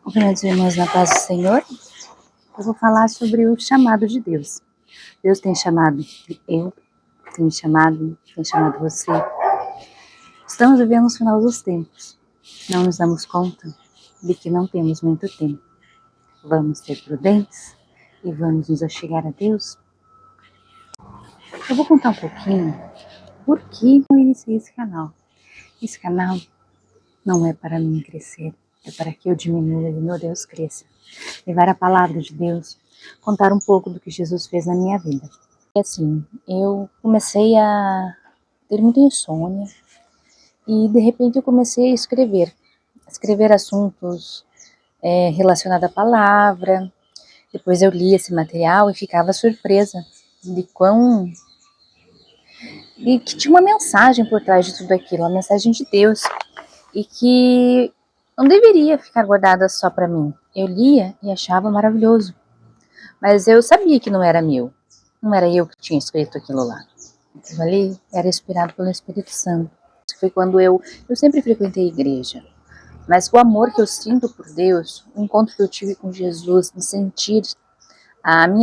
Cumprimentos, irmãos, na paz do Senhor. Eu vou falar sobre o chamado de Deus. Deus tem chamado eu, tem chamado você. Estamos vivendo os finais dos tempos. Não nos damos conta de que não temos muito tempo. Vamos ser prudentes e vamos nos achegar a Deus. Eu vou contar um pouquinho por que eu iniciei esse canal. Esse canal não é para mim crescer, é para que eu diminua e meu Deus cresça. Levar a palavra de Deus, contar um pouco do que Jesus fez na minha vida. E assim, eu comecei a ter muita insônia e de repente eu comecei a escrever assuntos relacionados à palavra. Depois eu li esse material e ficava surpresa de que tinha uma mensagem por trás de tudo aquilo, a mensagem de Deus, e que não deveria ficar guardada só para mim. Eu lia e achava maravilhoso, mas eu sabia que não era meu, não era eu que tinha escrito aquilo lá. Aquilo ali era inspirado pelo Espírito Santo. Foi quando eu sempre frequentei a igreja, mas o amor que eu sinto por Deus, o encontro que eu tive com Jesus, de sentir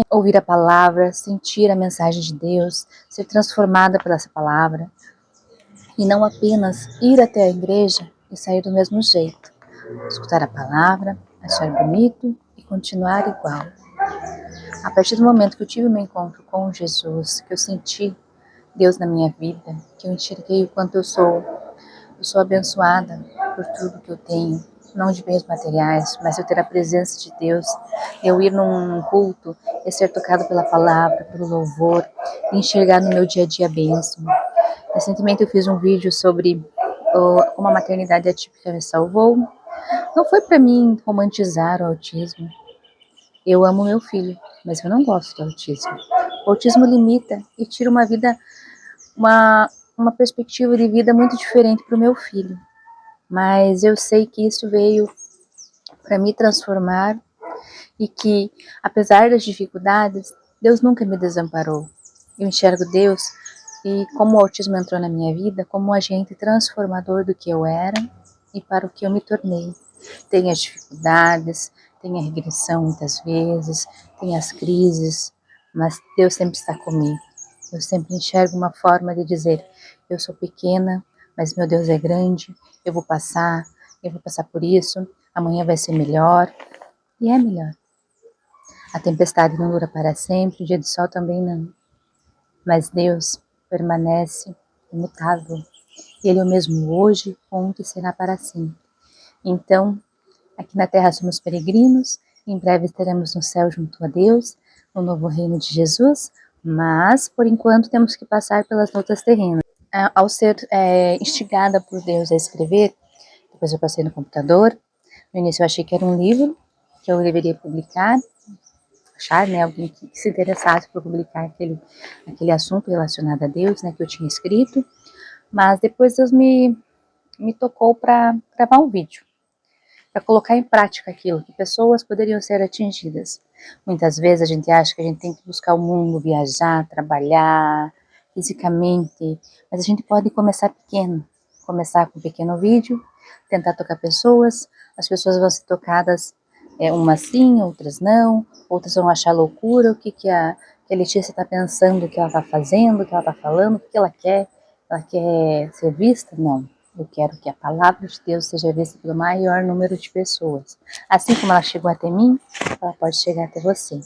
ouvir a palavra, sentir a mensagem de Deus, ser transformada pela essa palavra, e não apenas ir até a igreja e sair do mesmo jeito. Escutar a palavra, achar bonito e continuar igual. A partir do momento que eu tive meu encontro com Jesus, que eu senti Deus na minha vida, que eu enxerguei o quanto eu sou abençoada por tudo que eu tenho, não de bens materiais, mas eu ter a presença de Deus, eu ir num culto e ser tocado pela palavra, pelo louvor, e enxergar no meu dia a dia a bênção. Recentemente eu fiz um vídeo sobre como a maternidade atípica me salvou. Não foi para mim romantizar o autismo. Eu amo meu filho, mas eu não gosto do autismo. O autismo limita e tira uma perspectiva de vida muito diferente para o meu filho. Mas eu sei que isso veio para me transformar e que, apesar das dificuldades, Deus nunca me desamparou. Eu enxergo Deus e como o autismo entrou na minha vida como um agente transformador do que eu era e para o que eu me tornei. Tem as dificuldades, tem a regressão muitas vezes, tem as crises, mas Deus sempre está comigo. Eu sempre enxergo uma forma de dizer, eu sou pequena, mas meu Deus é grande, eu vou passar por isso, amanhã vai ser melhor, e é melhor. A tempestade não dura para sempre, o dia de sol também não. Mas Deus permanece imutável. Ele é o mesmo hoje, ontem e será para sempre. Então, aqui na terra somos peregrinos, em breve estaremos no céu junto a Deus, no novo reino de Jesus, mas, por enquanto, temos que passar pelas lutas terrenas. Ao ser instigada por Deus a escrever, depois eu passei no computador. No início eu achei que era um livro que eu deveria publicar, achar, alguém que se interessasse por publicar aquele assunto relacionado a Deus, que eu tinha escrito. Mas depois Deus me tocou para gravar um vídeo, para colocar em prática aquilo, que pessoas poderiam ser atingidas. Muitas vezes a gente acha que a gente tem que buscar o mundo, viajar, trabalhar fisicamente, mas a gente pode começar pequeno, começar com um pequeno vídeo, tentar tocar pessoas, as pessoas vão ser tocadas, umas sim, outras não, outras vão achar loucura, o que a Letícia está pensando, o que ela está fazendo, o que ela está falando, o que ela quer ser vista? Não. Eu quero que a palavra de Deus seja vista pelo maior número de pessoas. Assim como ela chegou até mim, ela pode chegar até você.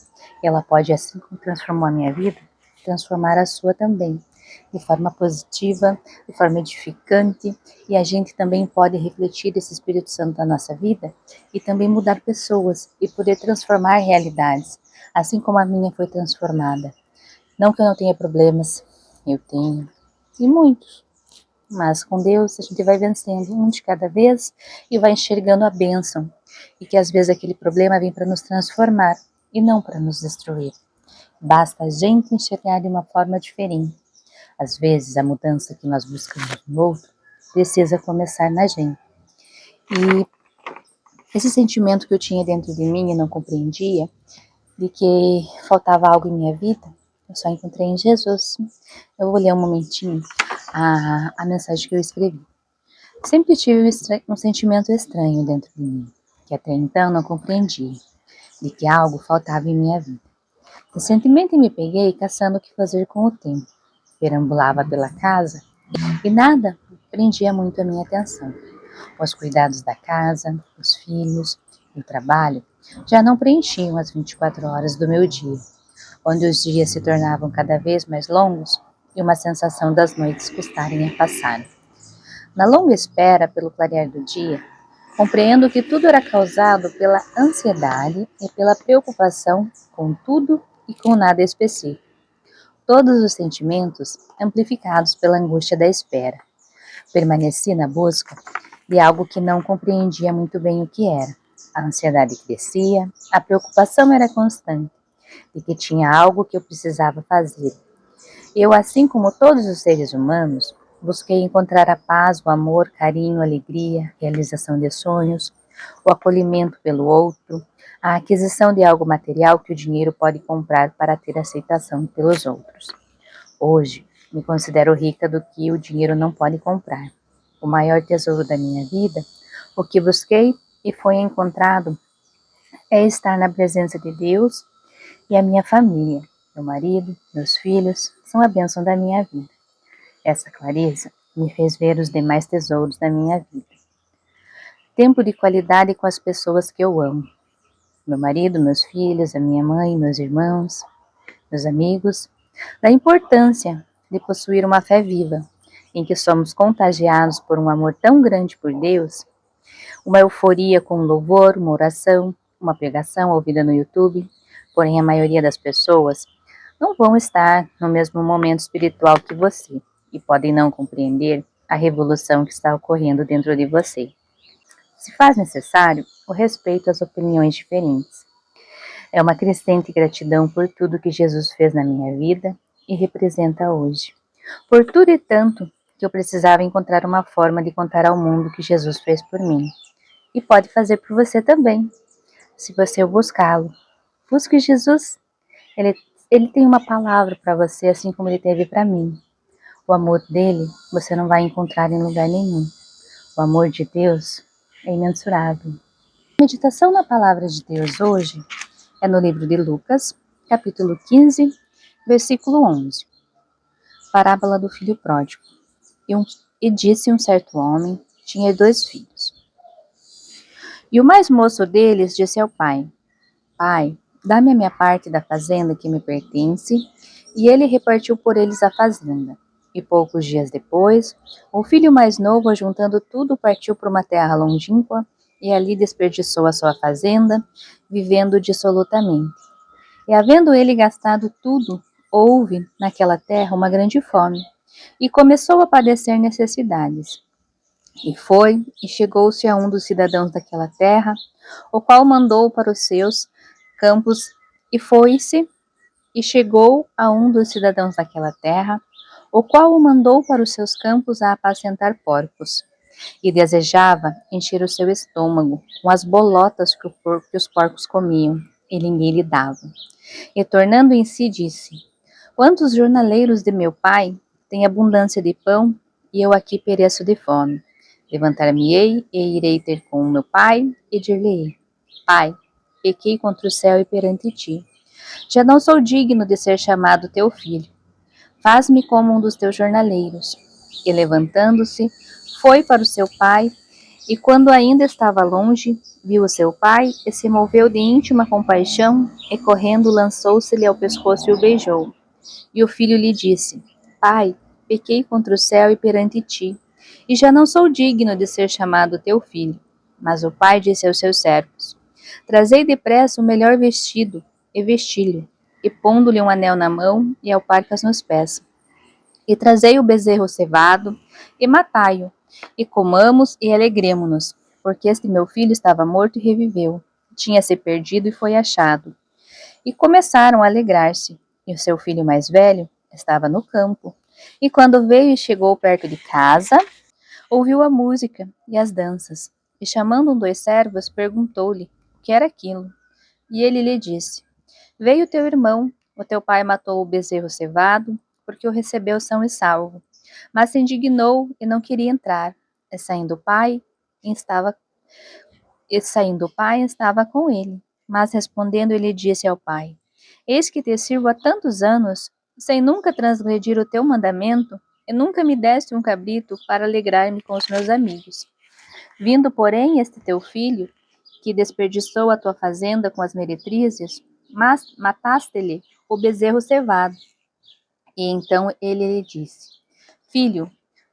E ela pode, assim como transformou a minha vida, transformar a sua também. De forma positiva, de forma edificante. E a gente também pode refletir esse Espírito Santo na nossa vida e também mudar pessoas e poder transformar realidades. Assim como a minha foi transformada. Não que eu não tenha problemas, eu tenho. E muitos. Mas com Deus a gente vai vencendo um de cada vez e vai enxergando a bênção. E que às vezes aquele problema vem para nos transformar e não para nos destruir. Basta a gente enxergar de uma forma diferente. Às vezes a mudança que nós buscamos no outro precisa começar na gente. E esse sentimento que eu tinha dentro de mim e não compreendia, de que faltava algo em minha vida, eu só encontrei em Jesus. Eu vou ler um momentinho a mensagem que eu escrevi. Sempre tive um sentimento estranho dentro de mim. que até então não compreendia, de que algo faltava em minha vida. Recentemente me peguei caçando o que fazer com o tempo. Perambulava pela casa e nada prendia muito a minha atenção. Os cuidados da casa, os filhos, o trabalho já não preenchiam as 24 horas do meu dia, onde os dias se tornavam cada vez mais longos e uma sensação das noites custarem a passar. Na longa espera pelo clarear do dia, compreendo que tudo era causado pela ansiedade e pela preocupação com tudo e com nada específico. Todos os sentimentos amplificados pela angústia da espera. Permaneci na busca de algo que não compreendia muito bem o que era. A ansiedade crescia, a preocupação era constante, de que tinha algo que eu precisava fazer. Eu, assim como todos os seres humanos, busquei encontrar a paz, o amor, carinho, alegria, realização de sonhos, o acolhimento pelo outro, a aquisição de algo material que o dinheiro pode comprar para ter aceitação pelos outros. Hoje, me considero rica do que o dinheiro não pode comprar. O maior tesouro da minha vida, o que busquei e foi encontrado, é estar na presença de Deus e a minha família. Meu marido, meus filhos, são a bênção da minha vida. Essa clareza me fez ver os demais tesouros da minha vida. Tempo de qualidade com as pessoas que eu amo. Meu marido, meus filhos, a minha mãe, meus irmãos, meus amigos. Da importância de possuir uma fé viva, em que somos contagiados por um amor tão grande por Deus, uma euforia com um louvor, uma oração, uma pregação ouvida no YouTube. Porém, a maioria das pessoas não vão estar no mesmo momento espiritual que você e podem não compreender a revolução que está ocorrendo dentro de você. Se faz necessário o respeito às opiniões diferentes. É uma crescente gratidão por tudo que Jesus fez na minha vida e representa hoje. Por tudo e tanto que eu precisava encontrar uma forma de contar ao mundo que Jesus fez por mim. E pode fazer por você também, se você o buscá-lo. Busque Jesus. Ele tem uma palavra para você, assim como ele teve para mim. O amor dele você não vai encontrar em lugar nenhum. O amor de Deus é imensurável. A meditação na palavra de Deus hoje é no livro de Lucas, capítulo 15, versículo 11. Parábola do filho pródigo. E disse um certo homem, tinha 2 filhos. E o mais moço deles disse ao pai: Pai, dá-me a minha parte da fazenda que me pertence. E ele repartiu por eles a fazenda. E poucos dias depois, o filho mais novo, ajuntando tudo, partiu para uma terra longínqua e ali desperdiçou a sua fazenda, vivendo dissolutamente. E havendo ele gastado tudo, houve naquela terra uma grande fome, e começou a padecer necessidades. E foi, e chegou-se a um dos cidadãos daquela terra, o qual mandou para os seus campos, e foi-se, e chegou a um dos cidadãos daquela terra, o qual o mandou para os seus campos a apacentar porcos, e desejava encher o seu estômago com as bolotas que os porcos comiam, e ninguém lhe dava. E tornando em si, disse: Quantos jornaleiros de meu pai têm abundância de pão, e eu aqui pereço de fome? Levantar-me-ei e irei ter com meu pai, e dir-lhe-ei: Pai, pequei contra o céu e perante ti. Já não sou digno de ser chamado teu filho. Faz-me como um dos teus jornaleiros. E levantando-se, foi para o seu pai, e quando ainda estava longe, viu o seu pai, e se moveu de íntima compaixão, e correndo lançou-se-lhe ao pescoço e o beijou. E o filho lhe disse: Pai, pequei contra o céu e perante ti, e já não sou digno de ser chamado teu filho. Mas o pai disse aos seus servos: Trazei depressa o melhor vestido, e vesti-lhe, e pondo-lhe um anel na mão e alparcas nos pés. E trazei o bezerro cevado, e matai-o, e comamos e alegremo-nos, porque este meu filho estava morto e reviveu, tinha se perdido e foi achado. E começaram a alegrar-se, e o seu filho mais velho estava no campo. E quando veio e chegou perto de casa, ouviu a música e as danças, e chamando um dos servos, perguntou-lhe o que era aquilo. E ele lhe disse: Veio teu irmão, o teu pai matou o bezerro cevado, porque o recebeu são e salvo. Mas se indignou e não queria entrar. E saindo o pai, estava E saindo o pai, estava com ele. Mas respondendo, ele disse ao pai: Eis que te sirvo há tantos anos, sem nunca transgredir o teu mandamento, e nunca me deste um cabrito para alegrar-me com os meus amigos. Vindo, porém, este teu filho, que desperdiçou a tua fazenda com as meretrizes, mas mataste-lhe o bezerro cevado. E então ele lhe disse: Filho,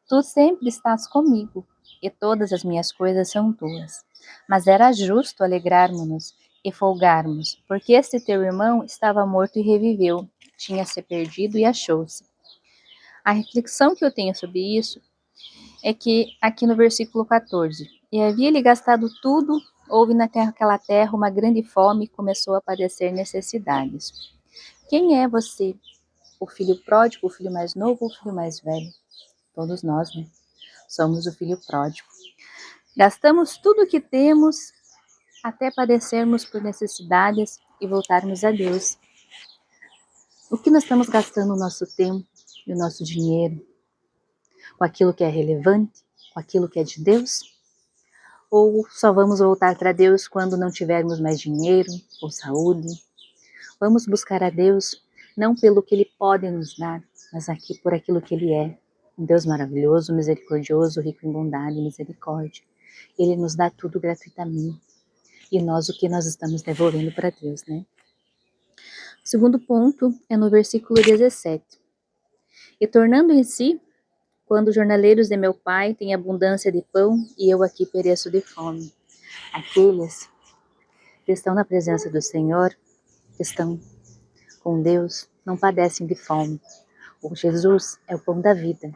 tu sempre estás comigo, e todas as minhas coisas são tuas. Mas era justo alegrarmos-nos e folgarmos, porque este teu irmão estava morto e reviveu, tinha se perdido e achou-se. A reflexão que eu tenho sobre isso é que aqui no versículo 14, e havia-lhe gastado tudo, houve naquela terra uma grande fome e começou a padecer necessidades. Quem é você? O filho pródigo, o filho mais novo ou o filho mais velho? Todos nós, né? Somos o filho pródigo. Gastamos tudo o que temos até padecermos por necessidades e voltarmos a Deus. O que nós estamos gastando o nosso tempo e o nosso dinheiro? Com aquilo que é relevante? Com aquilo que é de Deus? Ou só vamos voltar para Deus quando não tivermos mais dinheiro ou saúde? Vamos buscar a Deus não pelo que Ele pode nos dar, mas aqui por aquilo que Ele é. Um Deus maravilhoso, misericordioso, rico em bondade e misericórdia. Ele nos dá tudo gratuitamente. E nós, o que nós estamos devolvendo para Deus, né? O segundo ponto é no versículo 17. E tornando em si, quando os jornaleiros de meu pai têm abundância de pão e eu aqui pereço de fome. Aqueles que estão na presença do Senhor, que estão com Deus, não padecem de fome. O Jesus é o pão da vida.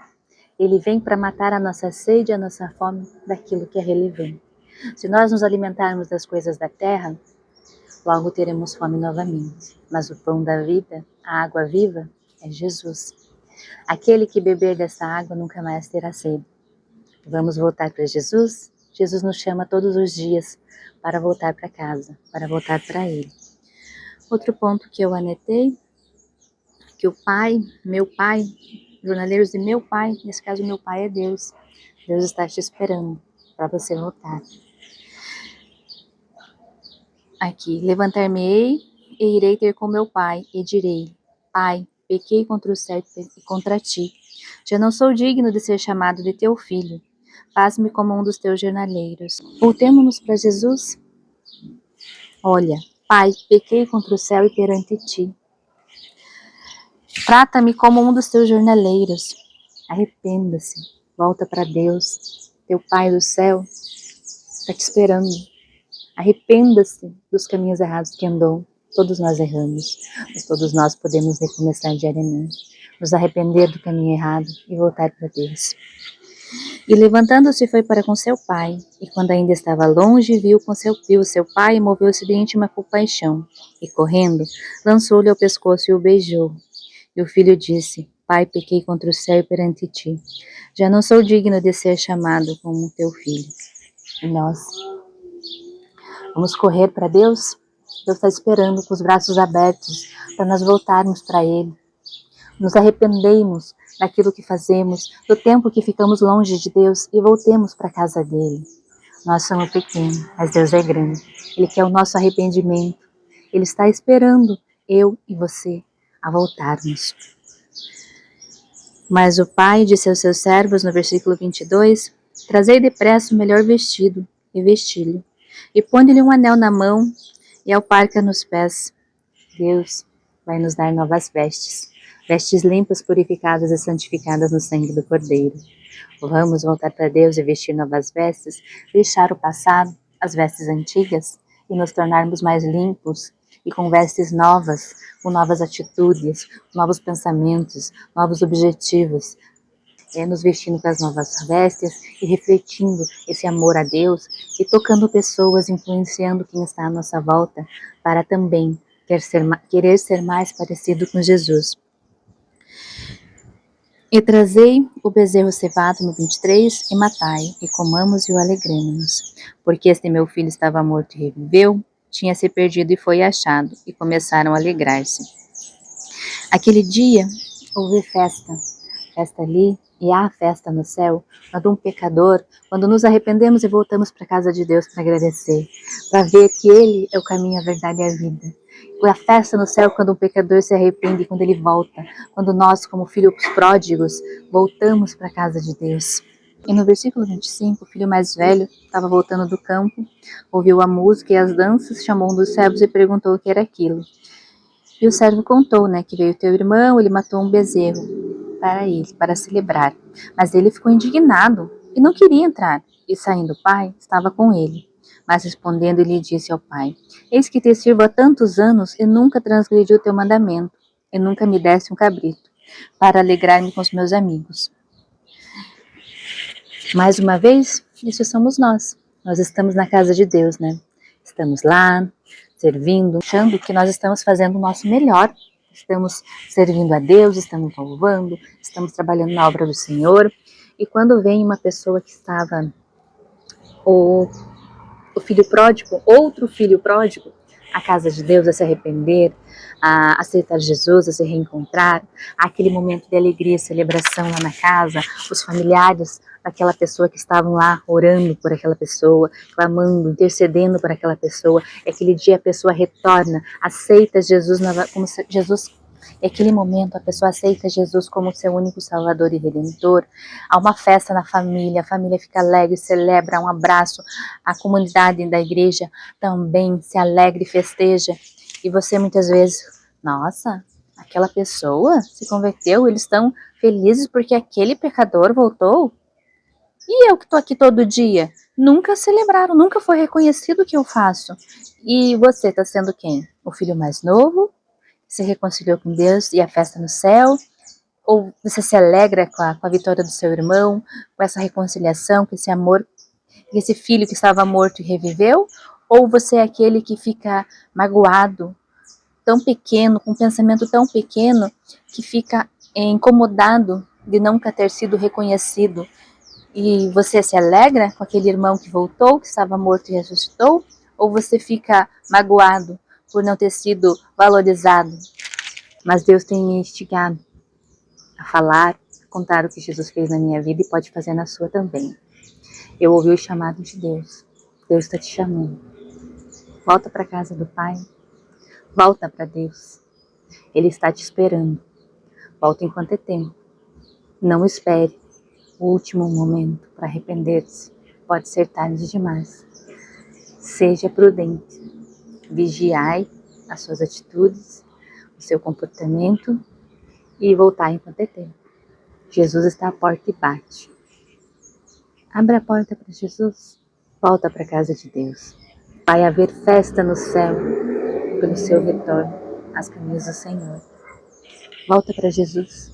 Ele vem para matar a nossa sede e a nossa fome daquilo que é relevante. Se nós nos alimentarmos das coisas da terra, logo teremos fome novamente. Mas o pão da vida, a água viva, é Jesus. Aquele que beber dessa água nunca mais terá sede. Vamos voltar para Jesus? Jesus nos chama todos os dias para voltar para casa, para voltar para Ele. Outro ponto que eu anotei, que o pai, meu pai, jornaleiros de meu pai, nesse caso meu pai é Deus. Deus está te esperando para você voltar. Aqui, levantar-me-ei e irei ter com meu pai e direi: Pai, pequei contra o céu e contra ti. Já não sou digno de ser chamado de teu filho. Faz-me como um dos teus jornaleiros. Voltemo-nos para Jesus? Olha, Pai, pequei contra o céu e perante ti. Trata-me como um dos teus jornaleiros. Arrependa-se, volta para Deus. Teu Pai do céu está te esperando. Arrependa-se dos caminhos errados que andou. Todos nós erramos, mas todos nós podemos recomeçar diariamente. Nos arrepender do caminho errado e voltar para Deus. E levantando-se foi para com seu pai, e quando ainda estava longe, viu seu pai e moveu-se de íntima compaixão. E correndo, lançou-lhe ao pescoço e o beijou. E o filho disse: Pai, pequei contra o céu e perante ti. Já não sou digno de ser chamado como teu filho. E nós vamos correr para Deus? Deus está esperando com os braços abertos para nós voltarmos para Ele. Nos arrependemos daquilo que fazemos, do tempo que ficamos longe de Deus e voltemos para a casa dele. Nós somos pequenos, mas Deus é grande. Ele quer o nosso arrependimento. Ele está esperando eu e você a voltarmos. Mas o pai disse aos seus servos, no versículo 22, Trazei depressa o melhor vestido e vesti-lhe, e põe-lhe um anel na mão e alparca nos pés. Deus vai nos dar novas vestes, vestes limpas, purificadas e santificadas no sangue do Cordeiro. Vamos voltar para Deus e vestir novas vestes, deixar o passado, as vestes antigas, e nos tornarmos mais limpos e com vestes novas, com novas atitudes, novos pensamentos, novos objetivos, nos vestindo com as novas vestes e refletindo esse amor a Deus e tocando pessoas, influenciando quem está à nossa volta para também querer ser mais parecido com Jesus. E trazei o bezerro cevado no 23 e matai, e comamos e o alegremos-nos. Porque este meu filho estava morto e reviveu, tinha se perdido e foi achado, e começaram a alegrar-se. Aquele dia houve festa ali E há festa no céu quando um pecador, quando nos arrependemos e voltamos para a casa de Deus para agradecer, para ver que Ele é o caminho, a verdade e a vida. E a festa no céu quando um pecador se arrepende, quando ele volta, quando nós, como filhos pródigos, voltamos para a casa de Deus. E no versículo 25, o filho mais velho estava voltando do campo, ouviu a música e as danças, chamou um dos servos e perguntou o que era aquilo. E o servo contou, que veio teu irmão, ele matou um bezerro para ele, para celebrar. Mas ele ficou indignado e não queria entrar. E saindo o pai, estava com ele. Mas respondendo, ele disse ao pai: Eis que te sirvo há tantos anos e nunca transgredi o teu mandamento, e nunca me deste um cabrito, para alegrar-me com os meus amigos. Mais uma vez, isso somos nós. Nós estamos na casa de Deus, Estamos lá, servindo, achando que nós estamos fazendo o nosso melhor. Estamos servindo a Deus, estamos louvando, estamos trabalhando na obra do Senhor. E quando vem uma pessoa que estava, o filho pródigo, outro filho pródigo, à casa de Deus, a se arrepender, a aceitar Jesus, a se reencontrar, aquele momento de alegria e celebração lá na casa, os familiares daquela pessoa que estavam lá orando por aquela pessoa, clamando, intercedendo por aquela pessoa, e aquele dia a pessoa retorna, aceita Jesus como Jesus. E aquele momento a pessoa aceita Jesus como seu único Salvador e Redentor. Há uma festa na família, a família fica alegre, celebra, um abraço. A comunidade da igreja também se alegra e festeja. E você muitas vezes, nossa, aquela pessoa se converteu, eles estão felizes porque aquele pecador voltou. E eu que estou aqui todo dia? Nunca celebraram, nunca foi reconhecido o que eu faço. E você está sendo quem? O filho mais novo? Se reconciliou com Deus e a festa no céu? Ou você se alegra com a vitória do seu irmão, com essa reconciliação, com esse amor, com esse filho que estava morto e reviveu? Ou você é aquele que fica magoado, tão pequeno, com um pensamento tão pequeno, que fica incomodado de nunca ter sido reconhecido? E você se alegra com aquele irmão que voltou, que estava morto e ressuscitou? Ou você fica magoado por não ter sido valorizado? Mas Deus tem me instigado a falar, a contar o que Jesus fez na minha vida e pode fazer na sua também. Eu ouvi o chamado de Deus. Deus está te chamando. Volta para a casa do Pai. Volta para Deus. Ele está te esperando. Volta enquanto é tempo. Não espere o último momento para arrepender-se. Pode ser tarde demais. Seja prudente. Vigiai as suas atitudes, o seu comportamento e voltar enquanto é tempo. Jesus está à porta e bate. Abra a porta para Jesus. Volta para a casa de Deus. Vai haver festa no céu pelo seu retorno às caminhos do Senhor. Volta para Jesus.